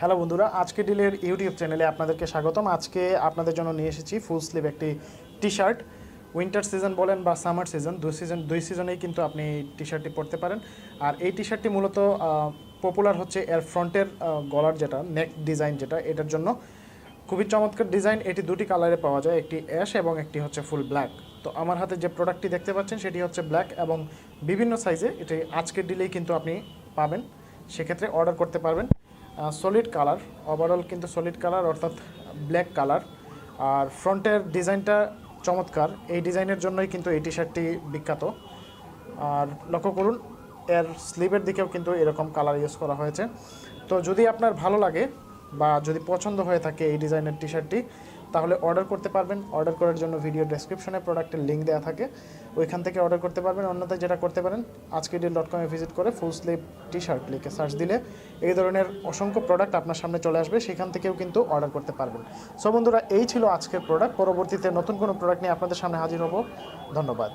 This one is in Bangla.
হ্যালো বন্ধুরা, আজকে ডিলের ইউটিউব চ্যানেলে আপনাদেরকে স্বাগতম। আজকে আপনাদের জন্য নিয়ে এসেছি ফুল স্লিভ একটি টি শার্ট। উইন্টার সিজন বলেন বা সামার সিজন, দুই সিজনেই কিন্তু আপনি টি শার্টটি পরতে পারেন। আর এই টি শার্টটি মূলত পপুলার হচ্ছে এর ফ্রন্টের গলার যেটা নেক ডিজাইন, যেটা এটার জন্য খুবই চমৎকার ডিজাইন। এটি দুটি কালারে পাওয়া যায়, একটি অ্যাশ এবং একটি হচ্ছে ফুল ব্ল্যাক। তো আমার হাতে যে প্রোডাক্টটি দেখতে পাচ্ছেন সেটি হচ্ছে ব্ল্যাক এবং বিভিন্ন সাইজে এটি আজকের ডিলেই কিন্তু আপনি পাবেন, সেক্ষেত্রে অর্ডার করতে পারবেন। সলিড কালার, ওভারঅল কিন্তু সলিড কালার অর্থাৎ ব্ল্যাক কালার। আর ফ্রন্টের ডিজাইনটা চমৎকার, এই ডিজাইনের জন্যই কিন্তু এই টি শার্টটি বিখ্যাত। আর লক্ষ্য করুন, এর স্লিভের দিকেও কিন্তু এরকম কালার ইউজ করা হয়েছে। তো যদি আপনার ভালো লাগে বা যদি পছন্দ হয়ে থাকে এই ডিজাইনের টি শার্টটি, তাহলে অর্ডার করতে পারবেন। অর্ডার করার জন্য ভিডিও ডেসক্রিপশনে প্রোডাক্টের লিঙ্ক দেওয়া থাকে, ওইখান থেকে অর্ডার করতে পারবেন। অন্যথায় যেটা করতে পারেন, ajkerdeal.com-এ ভিজিট করে ফুল স্লিভ টি শার্ট লিখে সার্চ দিলে এই ধরনের অসংখ্য প্রোডাক্ট আপনার সামনে চলে আসবে, সেখান থেকেও কিন্তু অর্ডার করতে পারবেন। সো বন্ধুরা, এই ছিল আজকের প্রোডাক্ট। পরবর্তীতে নতুন কোনো প্রোডাক্ট নিয়ে আপনাদের সামনে হাজির হব। ধন্যবাদ।